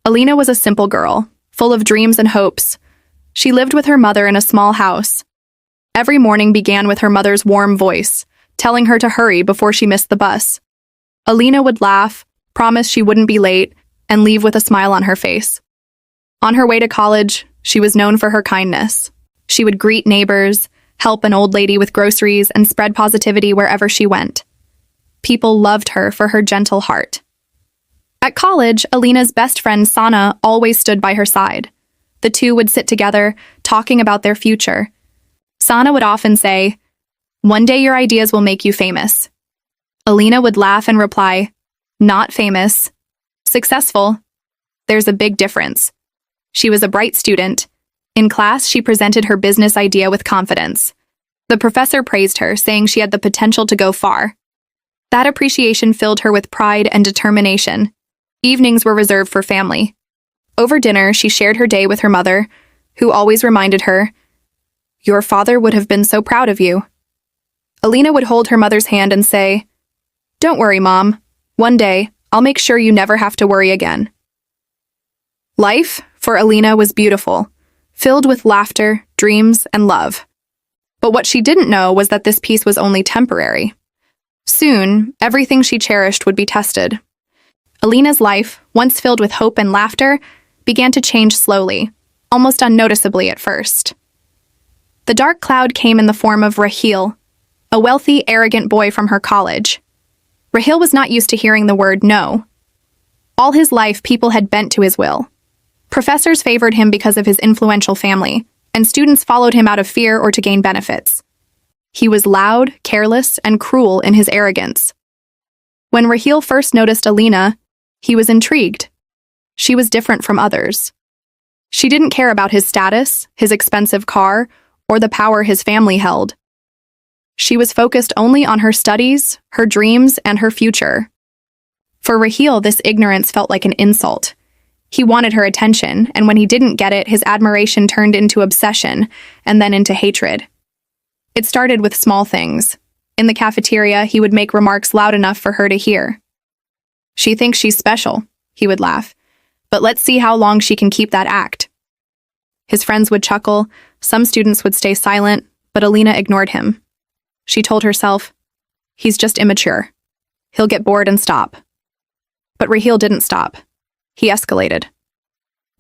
Alina was a simple girl, full of dreams and hopes. She lived with her mother in a small house. Every morning began with her mother's warm voice, telling her to hurry before she missed the bus. Alina would laugh, promise she wouldn't be late, and leave with a smile on her face. On her way to college, she was known for her kindness. She would greet neighbors, help an old lady with groceries, and spread positivity wherever she went. People loved her for her gentle heart. At college, Alina's best friend Sana always stood by her side. The two would sit together, talking about their future. Sana would often say, "One day your ideas will make you famous." Alina would laugh and reply, "Not famous. Successful. There's a big difference." She was a bright student. In class, she presented her business idea with confidence. The professor praised her, saying she had the potential to go far. That appreciation filled her with pride and determination. Evenings were reserved for family. Over dinner, she shared her day with her mother, who always reminded her, "Your father would have been so proud of you." Alina would hold her mother's hand and say, "Don't worry, Mom. One day, I'll make sure you never have to worry again." Life, for Alina, was beautiful, filled with laughter, dreams, and love. But what she didn't know was that this peace was only temporary. Soon, everything she cherished would be tested. Alina's life, once filled with hope and laughter, began to change slowly, almost unnoticeably at first. The dark cloud came in the form of Raheel, a wealthy, arrogant boy from her college. Raheel was not used to hearing the word no. All his life, people had bent to his will. Professors favored him because of his influential family, and students followed him out of fear or to gain benefits. He was loud, careless, and cruel in his arrogance. When Raheel first noticed Alina, he was intrigued. She was different from others. She didn't care about his status, his expensive car, or the power his family held. She was focused only on her studies, her dreams, and her future. For Raheel, this ignorance felt like an insult. He wanted her attention, and when he didn't get it, his admiration turned into obsession, and then into hatred. It started with small things. In the cafeteria, he would make remarks loud enough for her to hear. "She thinks she's special," he would laugh, "but let's see how long she can keep that act." His friends would chuckle, some students would stay silent, but Alina ignored him. She told herself, "He's just immature. He'll get bored and stop." But Raheel didn't stop. He escalated.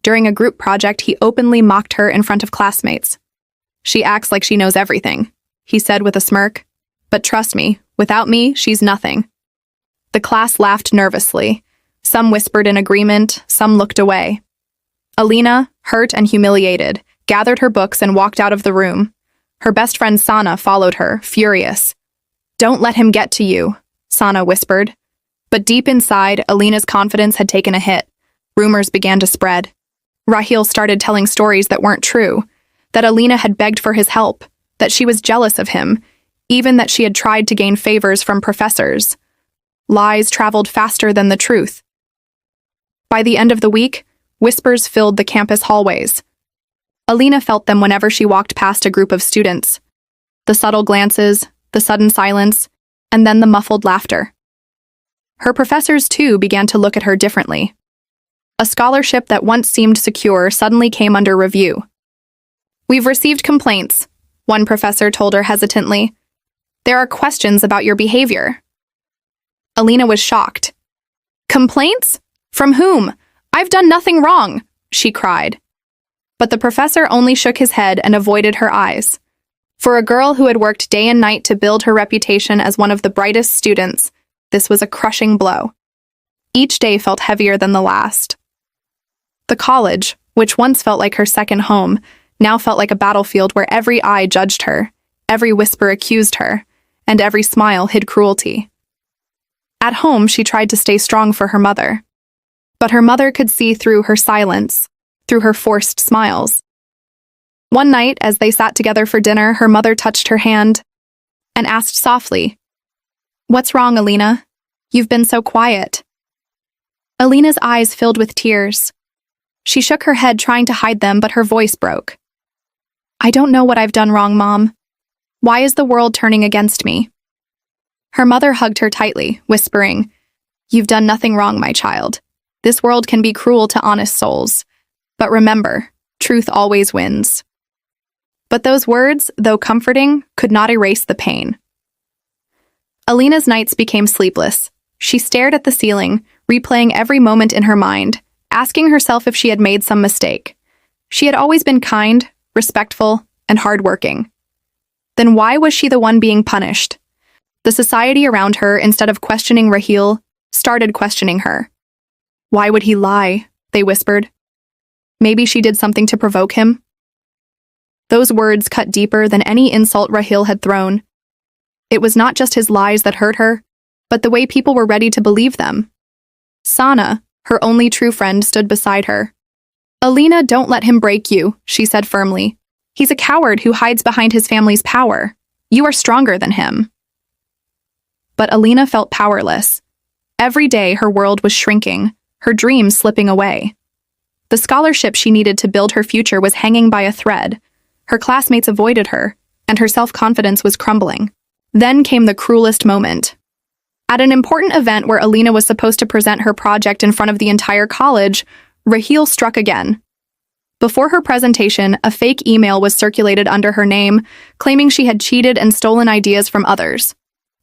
During a group project, he openly mocked her in front of classmates. "She acts like she knows everything," he said with a smirk. "But trust me, without me, she's nothing." The class laughed nervously. Some whispered in agreement, some looked away. Alina, hurt and humiliated, gathered her books and walked out of the room. Her best friend Sana followed her, furious. "Don't let him get to you," Sana whispered. But deep inside, Alina's confidence had taken a hit. Rumors began to spread. Raheel started telling stories that weren't true, that Alina had begged for his help, that she was jealous of him, even that she had tried to gain favors from professors. Lies traveled faster than the truth. By the end of the week, whispers filled the campus hallways. Alina felt them whenever she walked past a group of students. The subtle glances, the sudden silence, and then the muffled laughter. Her professors, too, began to look at her differently. A scholarship that once seemed secure suddenly came under review. "We've received complaints," one professor told her hesitantly. "There are questions about your behavior." Alina was shocked. "Complaints? From whom? I've done nothing wrong," she cried. But the professor only shook his head and avoided her eyes. For a girl who had worked day and night to build her reputation as one of the brightest students, this was a crushing blow. Each day felt heavier than the last. The college, which once felt like her second home, now felt like a battlefield where every eye judged her, every whisper accused her, and every smile hid cruelty. At home, she tried to stay strong for her mother. But her mother could see through her silence, through her forced smiles. One night, as they sat together for dinner, her mother touched her hand and asked softly, "What's wrong, Alina? You've been so quiet." Alina's eyes filled with tears. She shook her head, trying to hide them, but her voice broke. "I don't know what I've done wrong, Mom. Why is the world turning against me?" Her mother hugged her tightly, whispering, "You've done nothing wrong, my child. This world can be cruel to honest souls. But remember, truth always wins. But those words, though comforting, could not erase the pain. Alina's nights became sleepless. She stared at the ceiling, replaying every moment in her mind, asking herself if she had made some mistake. She had always been kind, respectful, and hardworking. Then why was she the one being punished? The society around her, instead of questioning Raheel, started questioning her. Why would he lie? They whispered. Maybe she did something to provoke him? Those words cut deeper than any insult Raheel had thrown. It was not just his lies that hurt her, but the way people were ready to believe them. Sana, her only true friend, stood beside her. Alina, don't let him break you, she said firmly. He's a coward who hides behind his family's power. You are stronger than him. But Alina felt powerless. Every day her world was shrinking, her dreams slipping away. The scholarship she needed to build her future was hanging by a thread. Her classmates avoided her, and her self-confidence was crumbling. Then came the cruelest moment. At an important event where Alina was supposed to present her project in front of the entire college, Raheel struck again. Before her presentation, a fake email was circulated under her name, claiming she had cheated and stolen ideas from others.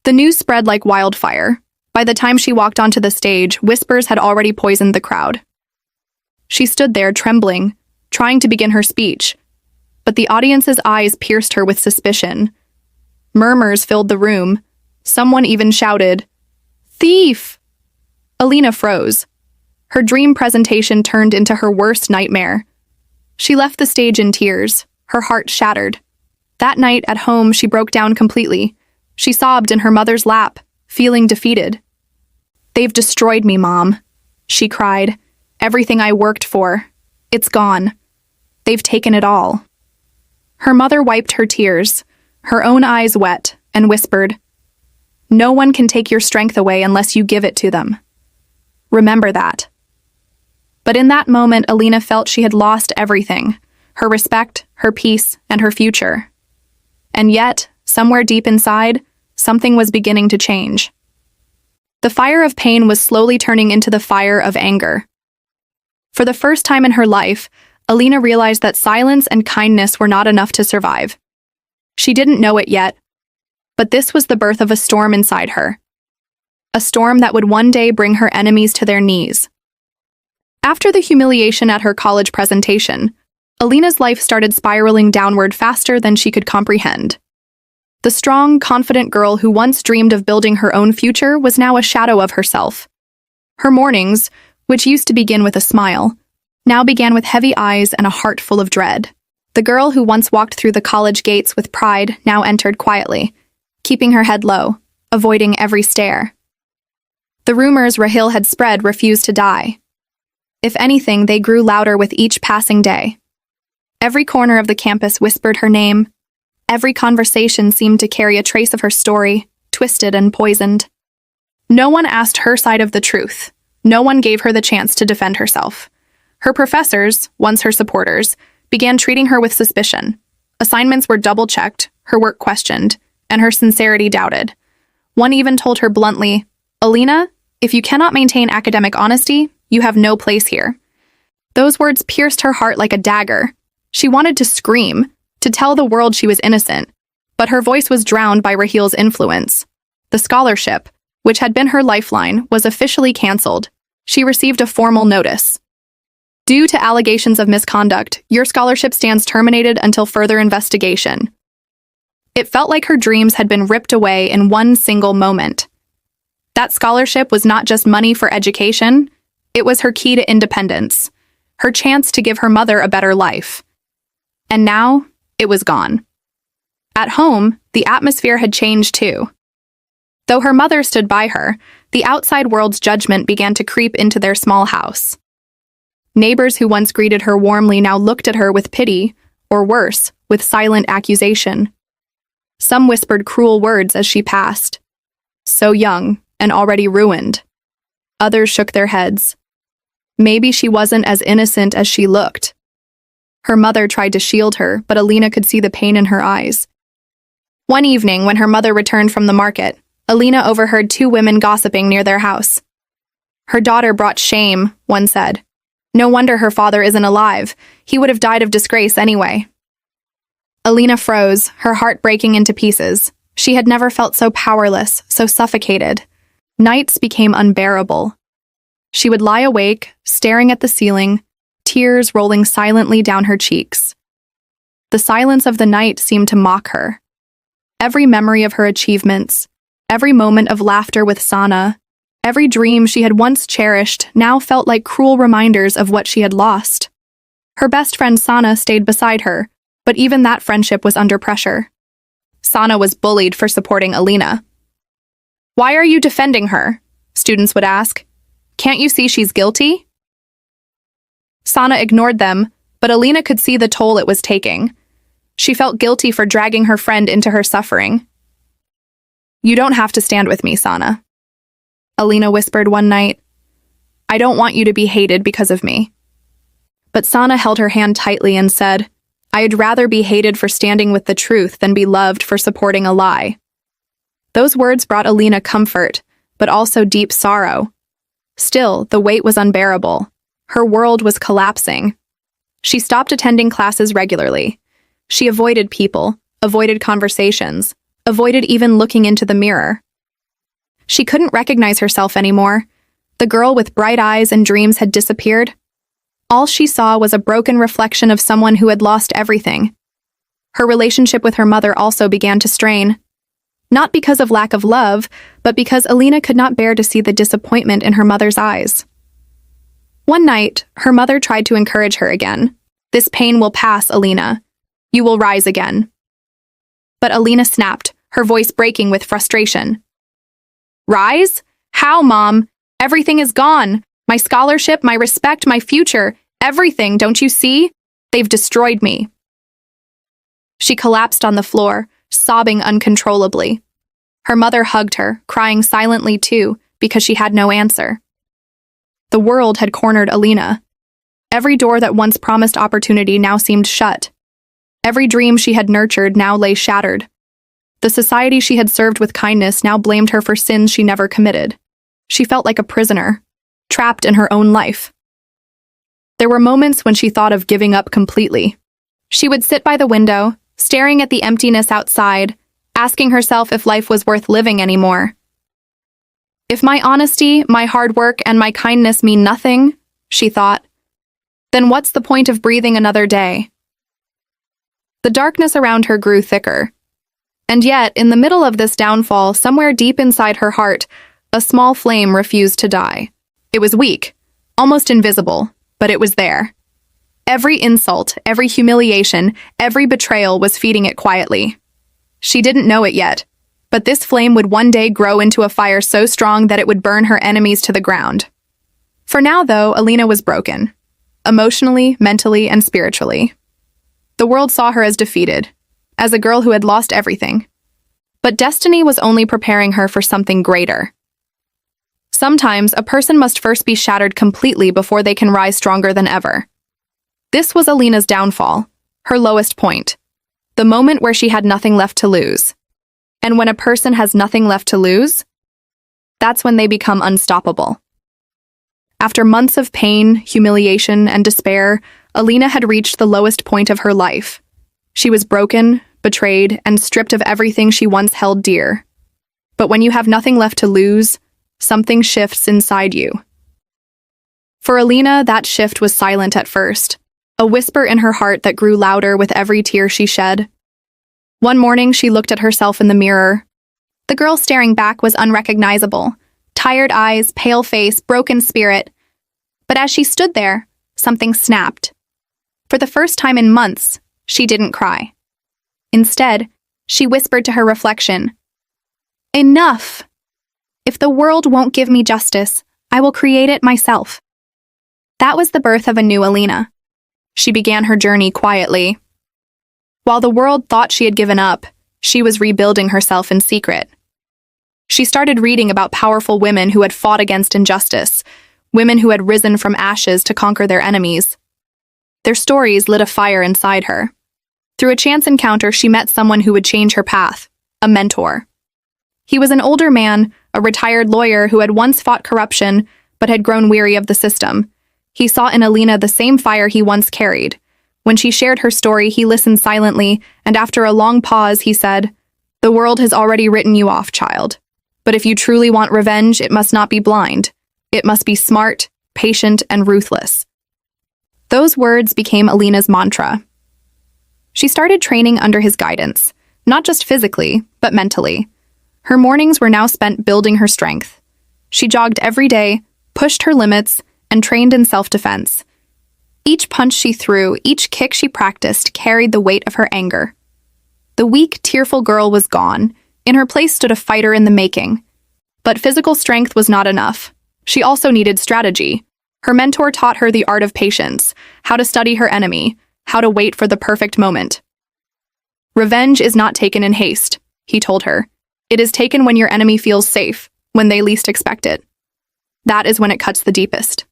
The news spread like wildfire. By the time she walked onto the stage, whispers had already poisoned the crowd. She stood there trembling, trying to begin her speech, but the audience's eyes pierced her with suspicion. Murmurs filled the room. Someone even shouted, "Thief!" Alina froze. Her dream presentation turned into her worst nightmare. She left the stage in tears, her heart shattered. That night at home, she broke down completely. She sobbed in her mother's lap, feeling defeated. "They've destroyed me, Mom," she cried. "Everything I worked for. It's gone. They've taken it all." Her mother wiped her tears, her own eyes wet, and whispered, "No one can take your strength away unless you give it to them. Remember that." But in that moment, Alina felt she had lost everything, her respect, her peace, and her future. And yet, somewhere deep inside, something was beginning to change. The fire of pain was slowly turning into the fire of anger. For the first time in her life, Alina realized that silence and kindness were not enough to survive. She didn't know it yet, but this was the birth of a storm inside her. A storm that would one day bring her enemies to their knees. After the humiliation at her college presentation, Alina's life started spiraling downward faster than she could comprehend. The strong, confident girl who once dreamed of building her own future was now a shadow of herself. Her mornings, which used to begin with a smile, now began with heavy eyes and a heart full of dread. The girl who once walked through the college gates with pride now entered quietly, keeping her head low, avoiding every stare. The rumors Raheel had spread refused to die. If anything, they grew louder with each passing day. Every corner of the campus whispered her name. Every conversation seemed to carry a trace of her story, twisted and poisoned. No one asked her side of the truth. No one gave her the chance to defend herself. Her professors, once her supporters, began treating her with suspicion. Assignments were double-checked, her work questioned, and her sincerity doubted. One even told her bluntly, "Alina, if you cannot maintain academic honesty, you have no place here." Those words pierced her heart like a dagger. She wanted to scream, to tell the world she was innocent, but her voice was drowned by Raheel's influence. The scholarship, which had been her lifeline, was officially canceled. She received a formal notice. "Due to allegations of misconduct, your scholarship stands terminated until further investigation." It felt like her dreams had been ripped away in one single moment. That scholarship was not just money for education, it was her key to independence, her chance to give her mother a better life. And now, it was gone. At home, the atmosphere had changed too. Though her mother stood by her, the outside world's judgment began to creep into their small house. Neighbors who once greeted her warmly now looked at her with pity, or worse, with silent accusation. Some whispered cruel words as she passed. So young, and already ruined. Others shook their heads. Maybe she wasn't as innocent as she looked. Her mother tried to shield her, but Alina could see the pain in her eyes. One evening, when her mother returned from the market, Alina overheard two women gossiping near their house. Her daughter brought shame, one said. No wonder her father isn't alive. He would have died of disgrace anyway. Alina froze, her heart breaking into pieces. She had never felt so powerless, so suffocated. Nights became unbearable. She would lie awake, staring at the ceiling, tears rolling silently down her cheeks. The silence of the night seemed to mock her. Every memory of her achievements, every moment of laughter with Sana, every dream she had once cherished now felt like cruel reminders of what she had lost. Her best friend Sana stayed beside her, but even that friendship was under pressure. Sana was bullied for supporting Alina. "Why are you defending her?" students would ask. "Can't you see she's guilty?" Sana ignored them, but Alina could see the toll it was taking. She felt guilty for dragging her friend into her suffering. "You don't have to stand with me, Sana," Alina whispered one night. "I don't want you to be hated because of me." But Sana held her hand tightly and said, "I'd rather be hated for standing with the truth than be loved for supporting a lie." Those words brought Alina comfort, but also deep sorrow. Still, the weight was unbearable. Her world was collapsing. She stopped attending classes regularly. She avoided people, avoided conversations, avoided even looking into the mirror. She couldn't recognize herself anymore. The girl with bright eyes and dreams had disappeared. All she saw was a broken reflection of someone who had lost everything. Her relationship with her mother also began to strain. Not because of lack of love, but because Alina could not bear to see the disappointment in her mother's eyes. One night, her mother tried to encourage her again. "This pain will pass, Alina. You will rise again." But Alina snapped, her voice breaking with frustration. "Rise? How, Mom? Everything is gone. My scholarship, my respect, my future, everything, don't you see? They've destroyed me." She collapsed on the floor, sobbing uncontrollably. Her mother hugged her, crying silently too, because she had no answer. The world had cornered Alina. Every door that once promised opportunity now seemed shut. Every dream she had nurtured now lay shattered. The society she had served with kindness now blamed her for sins she never committed. She felt like a prisoner, trapped in her own life. There were moments when she thought of giving up completely. She would sit by the window, staring at the emptiness outside, asking herself if life was worth living anymore. If my honesty, my hard work, and my kindness mean nothing, she thought, then what's the point of breathing another day? The darkness around her grew thicker. And yet, in the middle of this downfall, somewhere deep inside her heart, a small flame refused to die. It was weak, almost invisible, but it was there. Every insult, every humiliation, every betrayal was feeding it quietly. She didn't know it yet, but this flame would one day grow into a fire so strong that it would burn her enemies to the ground. For now, though, Alina was broken. Emotionally, mentally, and spiritually. The world saw her as defeated, as a girl who had lost everything. But destiny was only preparing her for something greater. Sometimes, a person must first be shattered completely before they can rise stronger than ever. This was Alina's downfall, her lowest point, the moment where she had nothing left to lose. And when a person has nothing left to lose, that's when they become unstoppable. After months of pain, humiliation, and despair, Alina had reached the lowest point of her life. She was broken, betrayed, and stripped of everything she once held dear. But when you have nothing left to lose, something shifts inside you. For Alina, that shift was silent at first, a whisper in her heart that grew louder with every tear she shed. One morning, she looked at herself in the mirror. The girl staring back was unrecognizable. Tired eyes, pale face, broken spirit. But as she stood there, something snapped. For the first time in months, she didn't cry. Instead, she whispered to her reflection, "Enough! If the world won't give me justice, I will create it myself." That was the birth of a new Alina. She began her journey quietly. While the world thought she had given up, she was rebuilding herself in secret. She started reading about powerful women who had fought against injustice, women who had risen from ashes to conquer their enemies. Their stories lit a fire inside her. Through a chance encounter, she met someone who would change her path, a mentor. He was an older man, a retired lawyer who had once fought corruption, but had grown weary of the system. He saw in Alina the same fire he once carried. When she shared her story, he listened silently, and after a long pause, he said, "The world has already written you off, child. But if you truly want revenge, it must not be blind. It must be smart, patient, and ruthless." Those words became Alina's mantra. She started training under his guidance, not just physically, but mentally. Her mornings were now spent building her strength. She jogged every day, pushed her limits, and trained in self-defense. Each punch she threw, each kick she practiced, carried the weight of her anger. The weak, tearful girl was gone. In her place stood a fighter in the making. But physical strength was not enough. She also needed strategy. Her mentor taught her the art of patience, how to study her enemy, how to wait for the perfect moment. "Revenge is not taken in haste," he told her. "It is taken when your enemy feels safe, when they least expect it. That is when it cuts the deepest."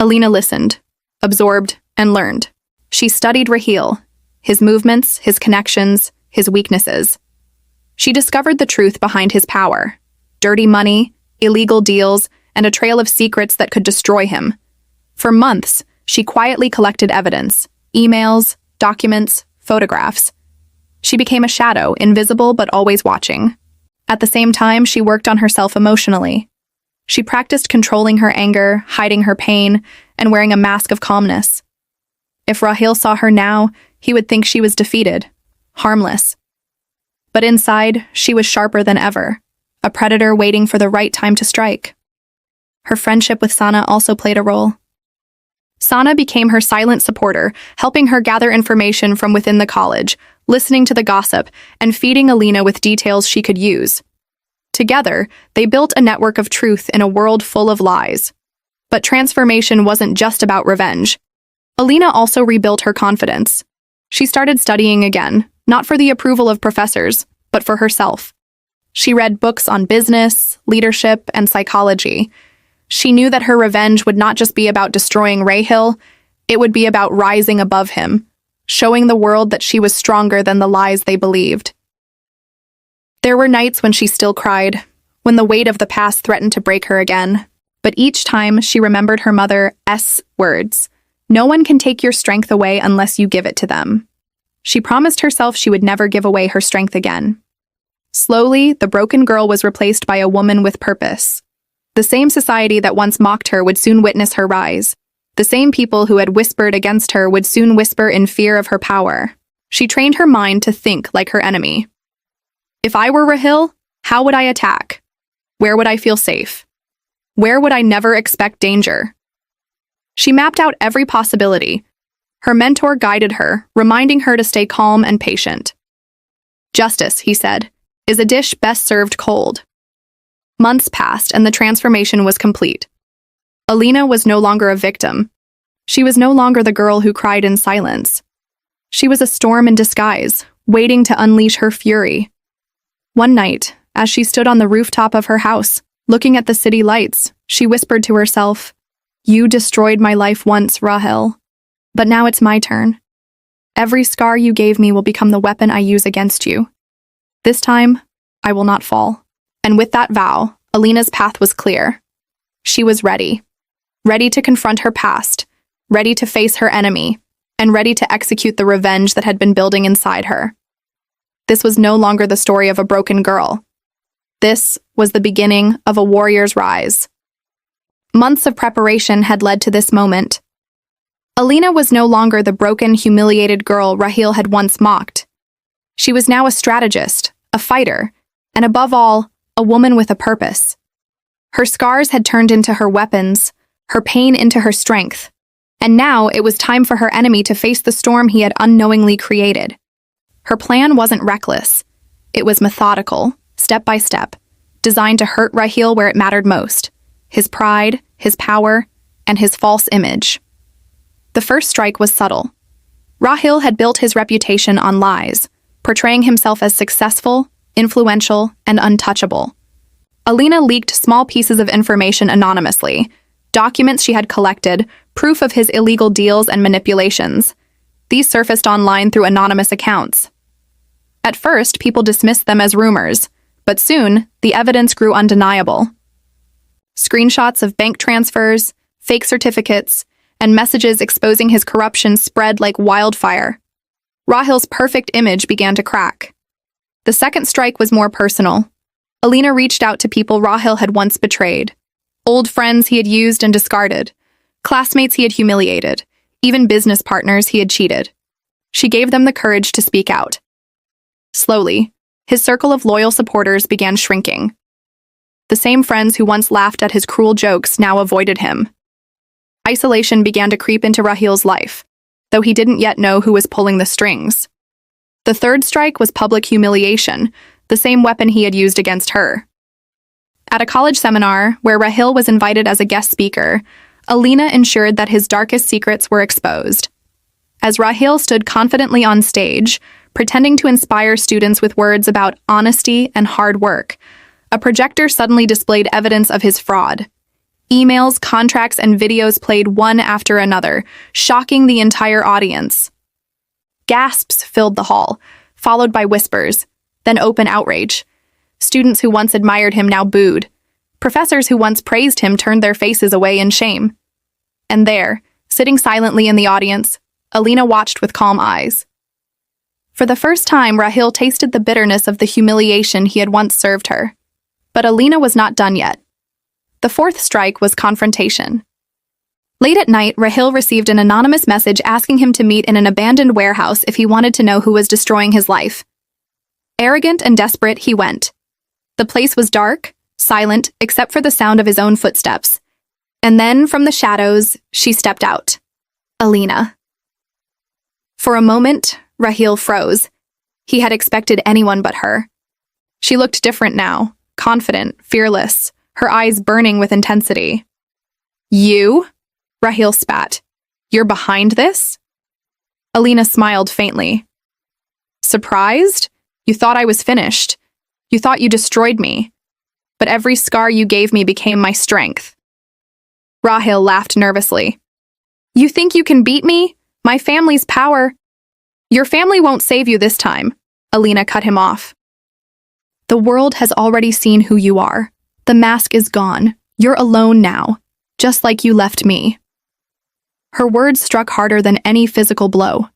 Alina listened, absorbed, and learned. She studied Rahil, his movements, his connections, his weaknesses. She discovered the truth behind his power: dirty money, illegal deals, and a trail of secrets that could destroy him. For months, she quietly collected evidence: emails, documents, photographs. She became a shadow, invisible but always watching. At the same time, she worked on herself emotionally. She practiced controlling her anger, hiding her pain, and wearing a mask of calmness. If Rahil saw her now, he would think she was defeated, harmless. But inside, she was sharper than ever, a predator waiting for the right time to strike. Her friendship with Sana also played a role. Sana became her silent supporter, helping her gather information from within the college, listening to the gossip, and feeding Alina with details she could use. Together, they built a network of truth in a world full of lies. But transformation wasn't just about revenge. Alina also rebuilt her confidence. She started studying again, not for the approval of professors, but for herself. She read books on business, leadership, and psychology. She knew that her revenge would not just be about destroying Rahil, it would be about rising above him, showing the world that she was stronger than the lies they believed. There were nights when she still cried, when the weight of the past threatened to break her again. But each time she remembered her mother's words: "No one can take your strength away unless you give it to them." She promised herself she would never give away her strength again. Slowly, the broken girl was replaced by a woman with purpose. The same society that once mocked her would soon witness her rise. The same people who had whispered against her would soon whisper in fear of her power. She trained her mind to think like her enemy. If I were Rahil, how would I attack? Where would I feel safe? Where would I never expect danger? She mapped out every possibility. Her mentor guided her, reminding her to stay calm and patient. "Justice," he said, "is a dish best served cold." Months passed and the transformation was complete. Alina was no longer a victim. She was no longer the girl who cried in silence. She was a storm in disguise, waiting to unleash her fury. One night, as she stood on the rooftop of her house, looking at the city lights, she whispered to herself, "You destroyed my life once, Rahil. But now it's my turn. Every scar you gave me will become the weapon I use against you. This time, I will not fall." And with that vow, Alina's path was clear. She was ready. Ready to confront her past, ready to face her enemy, and ready to execute the revenge that had been building inside her. This was no longer the story of a broken girl. This was the beginning of a warrior's rise. Months of preparation had led to this moment. Alina was no longer the broken, humiliated girl Rahil had once mocked. She was now a strategist, a fighter, and above all, a woman with a purpose. Her scars had turned into her weapons, her pain into her strength, and now it was time for her enemy to face the storm he had unknowingly created. Her plan wasn't reckless. It was methodical, step by step, designed to hurt Rahil where it mattered most: his pride, his power, and his false image. The first strike was subtle. Rahil had built his reputation on lies, portraying himself as successful, influential, and untouchable. Alina leaked small pieces of information anonymously: documents she had collected, proof of his illegal deals and manipulations. These surfaced online through anonymous accounts. At first, people dismissed them as rumors, but soon, the evidence grew undeniable. Screenshots of bank transfers, fake certificates, and messages exposing his corruption spread like wildfire. Rahil's perfect image began to crack. The second strike was more personal. Alina reached out to people Rahil had once betrayed. Old friends he had used and discarded. Classmates he had humiliated. Even business partners he had cheated. She gave them the courage to speak out. Slowly, his circle of loyal supporters began shrinking. The same friends who once laughed at his cruel jokes now avoided him. Isolation began to creep into Rahil's life, though he didn't yet know who was pulling the strings. The third strike was public humiliation, the same weapon he had used against her. At a college seminar, where Rahil was invited as a guest speaker, Alina ensured that his darkest secrets were exposed. As Rahil stood confidently on stage, pretending to inspire students with words about honesty and hard work, a projector suddenly displayed evidence of his fraud. Emails, contracts, and videos played one after another, shocking the entire audience. Gasps filled the hall, followed by whispers, then open outrage. Students who once admired him now booed. Professors who once praised him turned their faces away in shame. And there, sitting silently in the audience, Alina watched with calm eyes. For the first time, Rahil tasted the bitterness of the humiliation he had once served her. But Alina was not done yet. The fourth strike was confrontation. Late at night, Rahil received an anonymous message asking him to meet in an abandoned warehouse if he wanted to know who was destroying his life. Arrogant and desperate, he went. The place was dark, silent, except for the sound of his own footsteps. And then, from the shadows, she stepped out. Alina. For a moment, Rahil froze. He had expected anyone but her. She looked different now, confident, fearless, her eyes burning with intensity. You? Rahil spat. You're behind this? Alina smiled faintly. Surprised? You thought I was finished. You thought you destroyed me. But every scar you gave me became my strength. Rahil laughed nervously. You think you can beat me? My family's power. Your family won't save you this time. Alina cut him off. The world has already seen who you are. The mask is gone. You're alone now, just like you left me. Her words struck harder than any physical blow.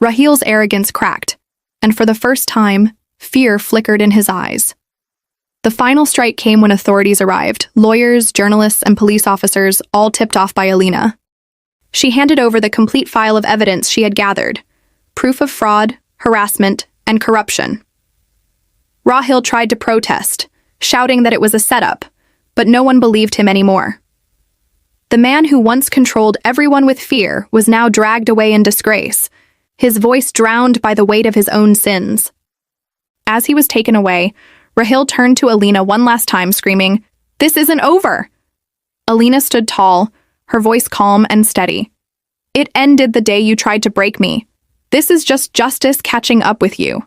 Rahil's arrogance cracked, and for the first time, fear flickered in his eyes. The final strike came when authorities arrived, lawyers, journalists, and police officers, all tipped off by Alina. She handed over the complete file of evidence she had gathered, proof of fraud, harassment, and corruption. Rahil tried to protest, shouting that it was a setup, but no one believed him anymore. The man who once controlled everyone with fear was now dragged away in disgrace, his voice drowned by the weight of his own sins. As he was taken away, Rahil turned to Alina one last time, screaming, "This isn't over!" Alina stood tall, her voice calm and steady. "It ended the day you tried to break me. This is just justice catching up with you."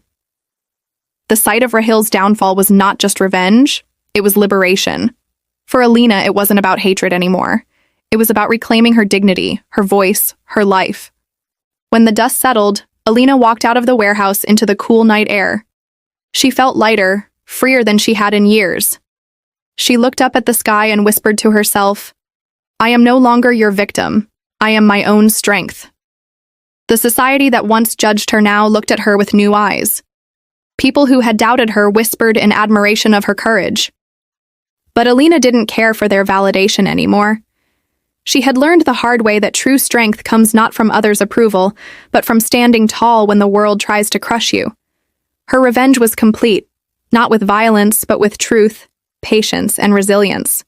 The sight of Rahil's downfall was not just revenge, it was liberation. For Alina, it wasn't about hatred anymore. It was about reclaiming her dignity, her voice, her life. When the dust settled, Alina walked out of the warehouse into the cool night air. She felt lighter, freer than she had in years. She looked up at the sky and whispered to herself, "I am no longer your victim. I am my own strength." The society that once judged her now looked at her with new eyes. People who had doubted her whispered in admiration of her courage. But Alina didn't care for their validation anymore. She had learned the hard way that true strength comes not from others' approval, but from standing tall when the world tries to crush you. Her revenge was complete, not with violence, but with truth, patience, and resilience.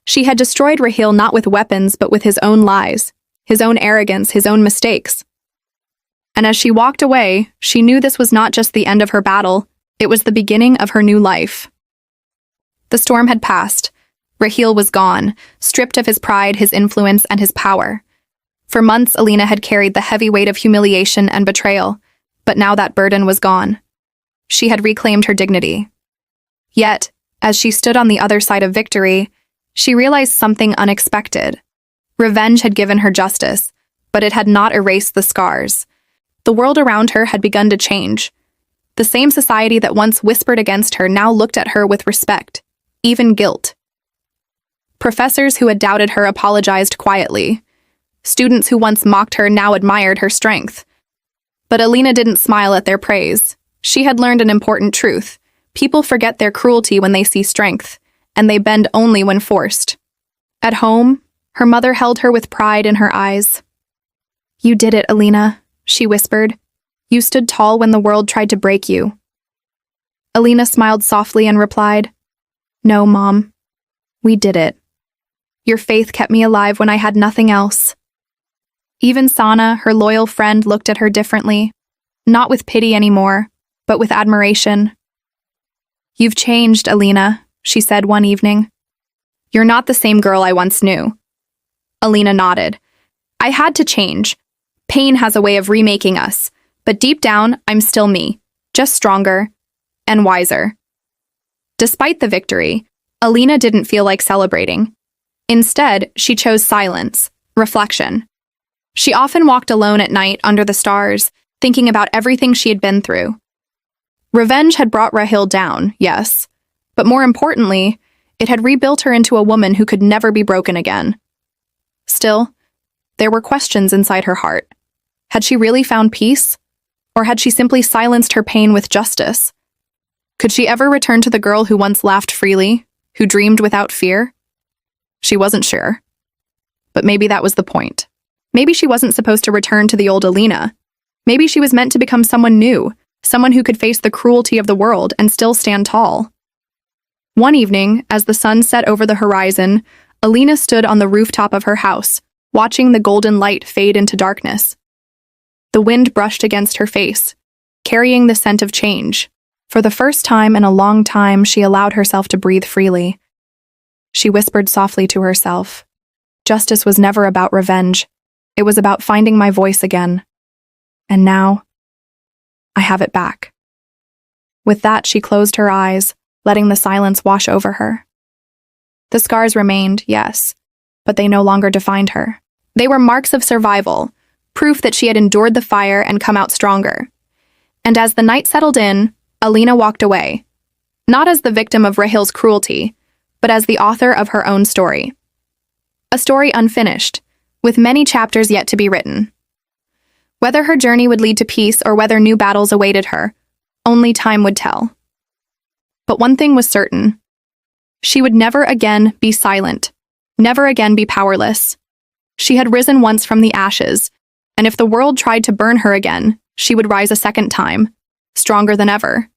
She had destroyed Rahil not with weapons, but with his own lies, his own arrogance, his own mistakes. And as she walked away, she knew this was not just the end of her battle, it was the beginning of her new life. The storm had passed. Rahil was gone, stripped of his pride, his influence, and his power. For months, Alina had carried the heavy weight of humiliation and betrayal, but now that burden was gone. She had reclaimed her dignity. Yet, as she stood on the other side of victory, she realized something unexpected. Revenge had given her justice, but it had not erased the scars. The world around her had begun to change. The same society that once whispered against her now looked at her with respect, even guilt. Professors who had doubted her apologized quietly. Students who once mocked her now admired her strength. But Alina didn't smile at their praise. She had learned an important truth. People forget their cruelty when they see strength, and they bend only when forced. At home, her mother held her with pride in her eyes. "You did it, Alina," she whispered. "You stood tall when the world tried to break you." Alina smiled softly and replied, "No, Mom. We did it. Your faith kept me alive when I had nothing else." Even Sana, her loyal friend, looked at her differently, not with pity anymore, but with admiration. "You've changed, Alina," she said one evening. "You're not the same girl I once knew." Alina nodded. "I had to change. Pain has a way of remaking us, but deep down, I'm still me, just stronger and wiser." Despite the victory, Alina didn't feel like celebrating. Instead, she chose silence, reflection. She often walked alone at night under the stars, thinking about everything she had been through. Revenge had brought Rahil down, yes, but more importantly, it had rebuilt her into a woman who could never be broken again. Still, there were questions inside her heart. Had she really found peace? Or had she simply silenced her pain with justice? Could she ever return to the girl who once laughed freely, who dreamed without fear? She wasn't sure. But maybe that was the point. Maybe she wasn't supposed to return to the old Alina. Maybe she was meant to become someone new, someone who could face the cruelty of the world and still stand tall. One evening, as the sun set over the horizon, Alina stood on the rooftop of her house, watching the golden light fade into darkness. The wind brushed against her face, carrying the scent of change. For the first time in a long time, she allowed herself to breathe freely. She whispered softly to herself, "Justice was never about revenge. It was about finding my voice again. And now, I have it back." With that, she closed her eyes, letting the silence wash over her. The scars remained, yes, but they no longer defined her. They were marks of survival, proof that she had endured the fire and come out stronger. And as the night settled in, Alina walked away, not as the victim of Rahil's cruelty, but as the author of her own story. A story unfinished, with many chapters yet to be written. Whether her journey would lead to peace or whether new battles awaited her, only time would tell. But one thing was certain. She would never again be silent, never again be powerless. She had risen once from the ashes, and if the world tried to burn her again, she would rise a second time, stronger than ever.